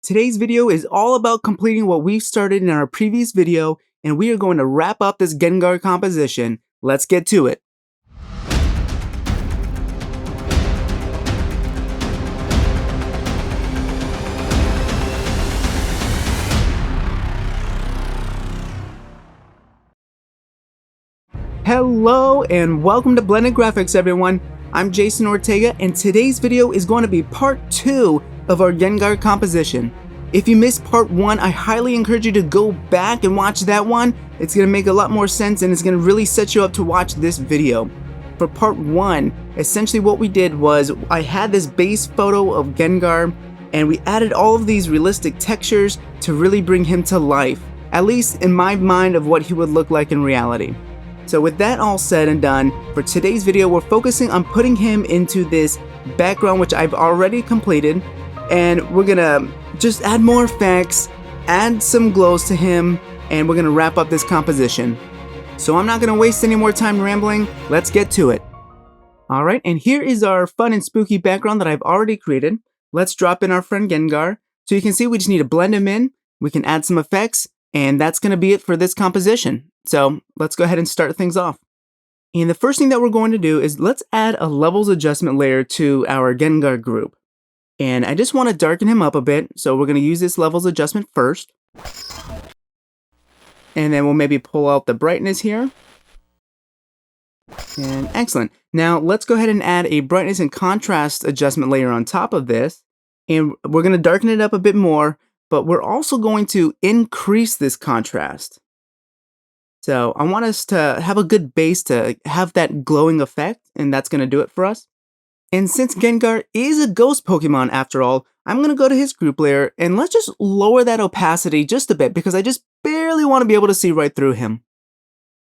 Today's video is all about completing what we started in our previous video, and we are going to wrap up this Gengar composition. Let's get to it. Hello and welcome to Blended Graphics, everyone. I'm Jason Ortega, and today's video is going to be part 2 of our Gengar composition. If you missed part 1, I highly encourage you to go back and watch that one. It's going to make a lot more sense and it's going to really set you up to watch this video. For part 1, essentially what we did was I had this base photo of Gengar and we added all of these realistic textures to really bring him to life, at least in my mind of what he would look like in reality. So with that all said and done, for today's video we're focusing on putting him into this background which I've already completed, and we're gonna just add more effects, add some glows to him, and we're gonna wrap up this composition. So I'm not gonna waste any more time rambling, let's get to it. Alright, and here is our fun and spooky background that I've already created. Let's drop in our friend Gengar. So you can see we just need to blend him in, we can add some effects, and that's gonna be it for this composition. So let's go ahead and start things off. And the first thing that we're going to do is let's add a levels adjustment layer to our Gengar group. And I just want to darken him up a bit, so we're going to use this levels adjustment first. And then we'll maybe pull out the brightness here. And excellent. Now let's go ahead and add a brightness and contrast adjustment layer on top of this. And we're going to darken it up a bit more, but we're also going to increase this contrast. So I want us to have a good base to have that glowing effect, and that's going to do it for us. And since Gengar is a ghost Pokemon after all, I'm going to go to his group layer and let's just lower that opacity just a bit because I just barely want to be able to see right through him.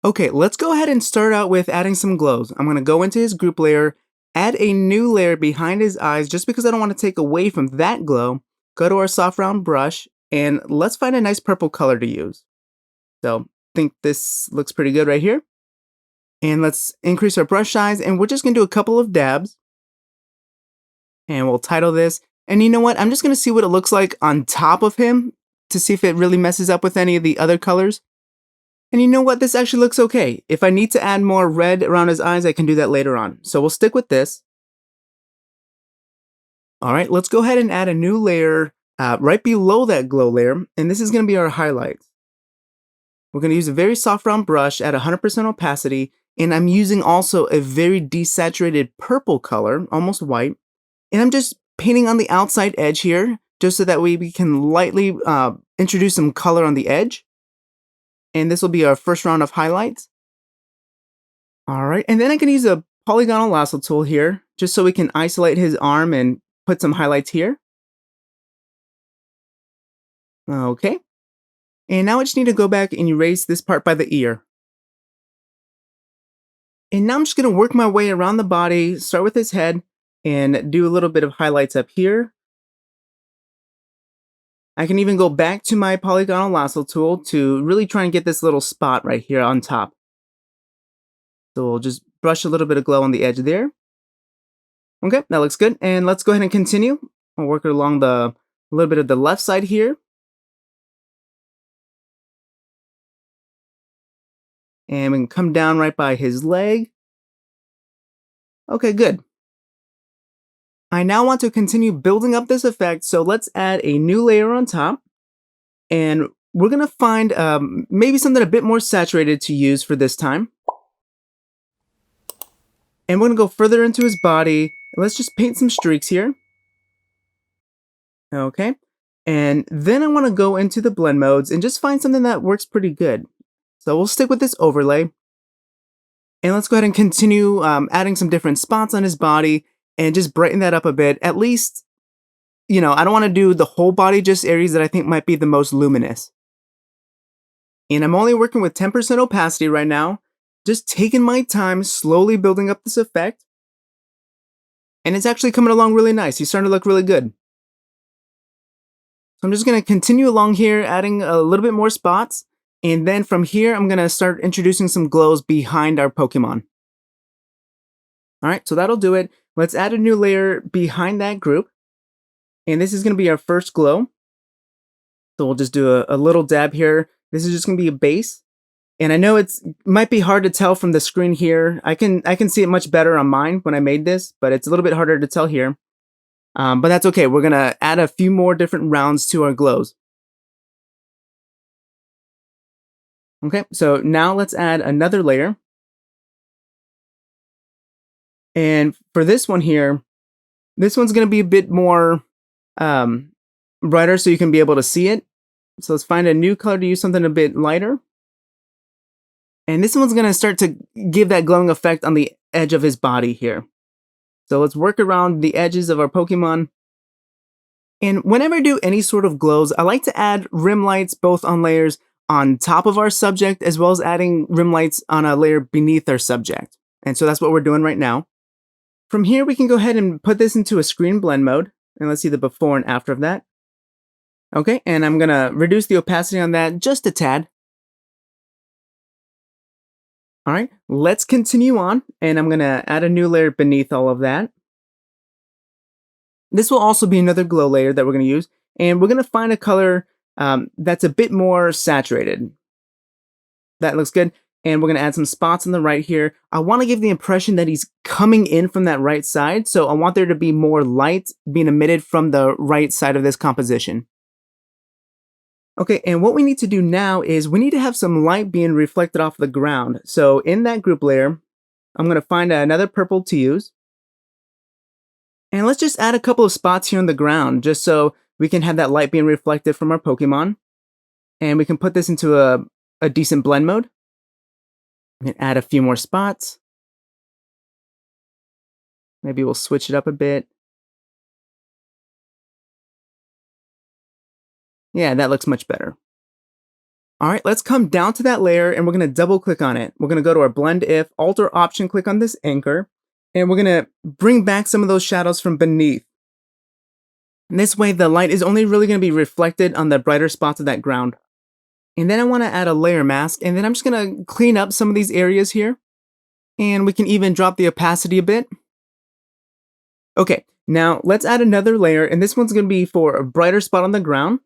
Okay, let's go ahead and start out with adding some glows. I'm going to go into his group layer, add a new layer behind his eyes just because I don't want to take away from that glow. Go to our soft round brush and let's find a nice purple color to use. So I think this looks pretty good right here. And let's increase our brush size and we're just going to do a couple of dabs. And we'll title this. And you know what? I'm just going to see what it looks like on top of him to see if it really messes up with any of the other colors. And you know what? This actually looks okay. If I need to add more red around his eyes, I can do that later on. So we'll stick with this. All right, let's go ahead and add a new layer right below that glow layer. And this is going to be our highlights. We're going to use a very soft round brush at 100% opacity. And I'm using also a very desaturated purple color, almost white. And I'm just painting on the outside edge here, just so that way we can lightly introduce some color on the edge. And this will be our first round of highlights. All right, and then I can use a polygonal lasso tool here, just so we can isolate his arm and put some highlights here. Okay. And now I just need to go back and erase this part by the ear. And now I'm just going to work my way around the body, start with his head, and do a little bit of highlights up here. I can even go back to my polygonal lasso tool to really try and get this little spot right here on top. So we'll just brush a little bit of glow on the edge there. Okay, that looks good. And let's go ahead and continue. I'll work along a little bit of the left side here. And we can come down right by his leg. Okay, good. I now want to continue building up this effect, so let's add a new layer on top. And we're going to find maybe something a bit more saturated to use for this time. And we're going to go further into his body. Let's just paint some streaks here. Okay. And then I want to go into the blend modes and just find something that works pretty good. So we'll stick with this overlay. And let's go ahead and continue adding some different spots on his body. And just brighten that up a bit. At least, you know, I don't want to do the whole body, just areas that I think might be the most luminous. And I'm only working with 10% opacity right now. Just taking my time, slowly building up this effect. And it's actually coming along really nice. He's starting to look really good. So I'm just going to continue along here, adding a little bit more spots. And then from here, I'm going to start introducing some glows behind our Pokemon. All right, so that'll do it. Let's add a new layer behind that group. And this is going to be our first glow. So we'll just do a little dab here. This is just gonna be a base. And I know it's might be hard to tell from the screen here. I can see it much better on mine when I made this, but it's a little bit harder to tell here. But that's okay. We're gonna add a few more different rounds to our glows. Okay, so now let's add another layer. And for this one here, this one's gonna be a bit more um, brighter so you can be able to see it. So let's find a new color to use something a bit lighter. And this one's gonna start to give that glowing effect on the edge of his body here. So let's work around the edges of our Pokemon. And whenever I do any sort of glows, I like to add rim lights both on layers on top of our subject as well as adding rim lights on a layer beneath our subject. And so that's what we're doing right now. From here, we can go ahead and put this into a screen blend mode. And let's see the before and after of that. Okay, and I'm gonna reduce the opacity on that just a tad. All right, let's continue on, and I'm gonna add a new layer beneath all of that. This will also be another glow layer that we're gonna use, and we're gonna find a color that's a bit more saturated. That looks good, and we're gonna add some spots on the right here. I wanna give the impression that he's coming in from that right side, so I want there to be more light being emitted from the right side of this composition. Okay, and what we need to do now is we need to have some light being reflected off the ground. So in that group layer, I'm gonna find another purple to use. And let's just add a couple of spots here on the ground just so we can have that light being reflected from our Pokemon. And we can put this into a decent blend mode. And add a few more spots. Maybe we'll switch it up a bit. Yeah, that looks much better. All right, let's come down to that layer and we're gonna double click on it. We're gonna go to our blend if, alter option, click on this anchor, and we're gonna bring back some of those shadows from beneath. And this way the light is only really gonna be reflected on the brighter spots of that ground. And then I wanna add a layer mask, and then I'm just gonna clean up some of these areas here. And we can even drop the opacity a bit. Okay, now let's add another layer, and this one's gonna be for a brighter spot on the ground.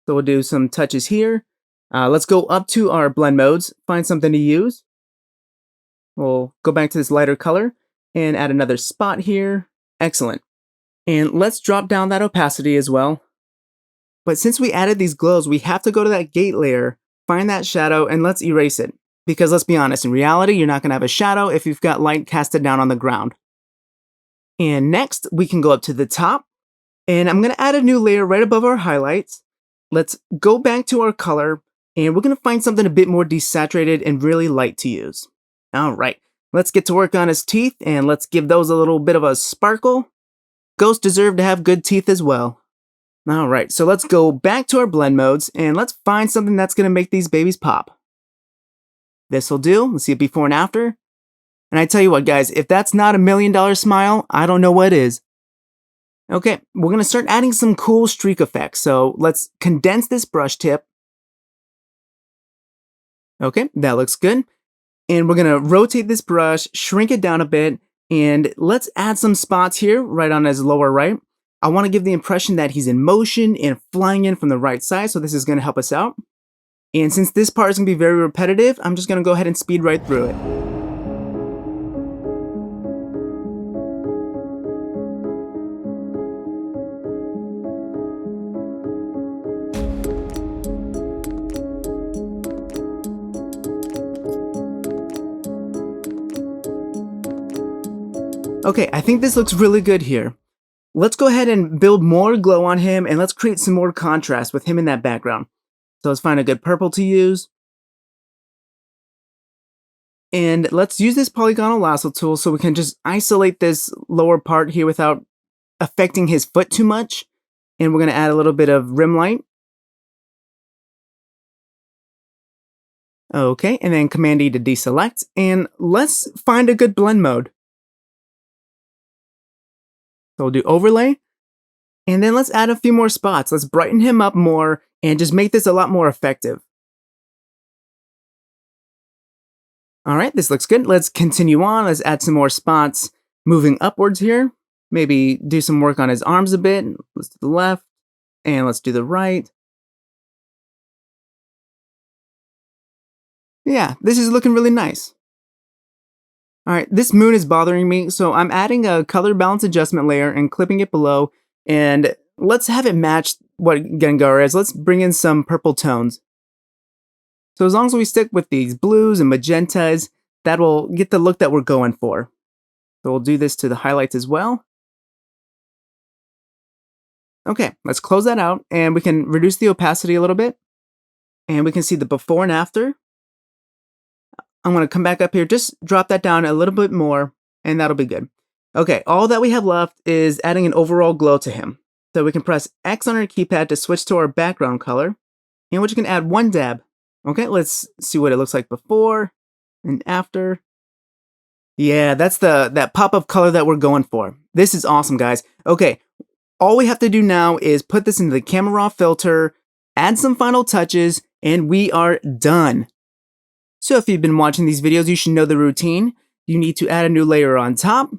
So we'll do some touches here. Let's go up to our blend modes, find something to use. We'll go back to this lighter color and add another spot here. Excellent. And let's drop down that opacity as well. But since we added these glows, we have to go to that gate layer, find that shadow, and let's erase it. Because let's be honest, in reality, you're not gonna have a shadow if you've got light casted down on the ground. And next, we can go up to the top, and I'm gonna add a new layer right above our highlights. Let's go back to our color, and we're gonna find something a bit more desaturated and really light to use. All right, let's get to work on his teeth, and let's give those a little bit of a sparkle. Ghosts deserve to have good teeth as well. All right, so let's go back to our blend modes, and let's find something that's gonna make these babies pop. This'll do. Let's see it before and after. And I tell you what, guys, if that's not $1 million smile, I don't know what is. Okay, we're gonna start adding some cool streak effects. So let's condense this brush tip. Okay, that looks good. And we're gonna rotate this brush, shrink it down a bit, and let's add some spots here, right on his lower right. I wanna give the impression that he's in motion and flying in from the right side, so this is gonna help us out. And since this part is gonna be very repetitive, I'm just gonna go ahead and speed right through it. Okay, I think this looks really good here. Let's go ahead and build more glow on him, and let's create some more contrast with him in that background. So let's find a good purple to use. And let's use this polygonal lasso tool so we can just isolate this lower part here without affecting his foot too much. And we're gonna add a little bit of rim light. Okay, and then Command E to deselect. And let's find a good blend mode. So we'll do overlay, and then let's add a few more spots. Let's brighten him up more and just make this a lot more effective. All right, this looks good. Let's continue on. Let's add some more spots moving upwards here. Maybe do some work on his arms a bit. Let's do the left, and let's do the right. Yeah, this is looking really nice. Alright, this moon is bothering me, so I'm adding a color balance adjustment layer and clipping it below, and let's have it match what Gengar is. Let's bring in some purple tones. So as long as we stick with these blues and magentas, that will get the look that we're going for. So we'll do this to the highlights as well. Okay, let's close that out, and we can reduce the opacity a little bit, and we can see the before and after. I'm going to come back up here, just drop that down a little bit more, and that'll be good. Okay, all that we have left is adding an overall glow to him. So we can press X on our keypad to switch to our background color, and we can add one dab. Okay, let's see what it looks like before and after. Yeah, that's that pop of color that we're going for. This is awesome, guys. Okay, all we have to do now is put this into the camera raw filter, add some final touches, and we are done. So if you've been watching these videos, you should know the routine. You need to add a new layer on top,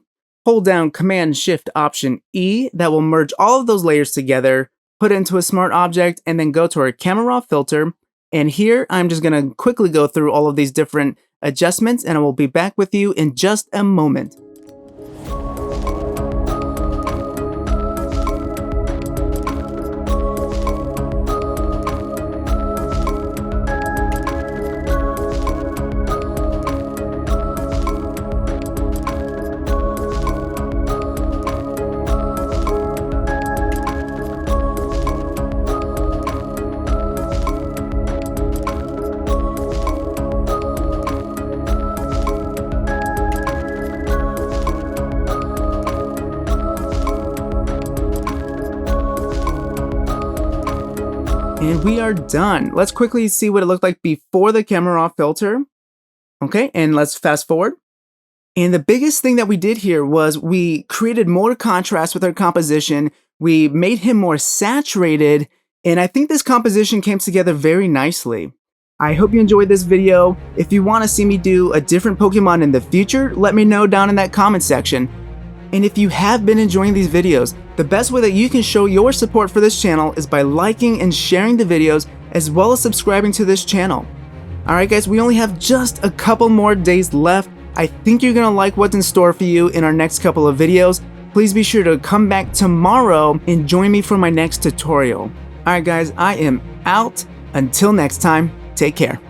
hold down Command-Shift-Option-E, that will merge all of those layers together, put it into a smart object, and then go to our camera raw filter. And here, I'm just gonna quickly go through all of these different adjustments, and I will be back with you in just a moment. And we are done. Let's quickly see what it looked like before the camera raw filter. Okay, and let's fast forward. And the biggest thing that we did here was we created more contrast with our composition. We made him more saturated, and I think this composition came together very nicely. I hope you enjoyed this video. If you want to see me do a different Pokemon in the future, let me know down in that comment section. And if you have been enjoying these videos, the best way that you can show your support for this channel is by liking and sharing the videos, as well as subscribing to this channel. Alright guys, we only have just a couple more days left. I think you're gonna like what's in store for you in our next couple of videos. Please be sure to come back tomorrow and join me for my next tutorial. Alright guys, I am out. Until next time, take care.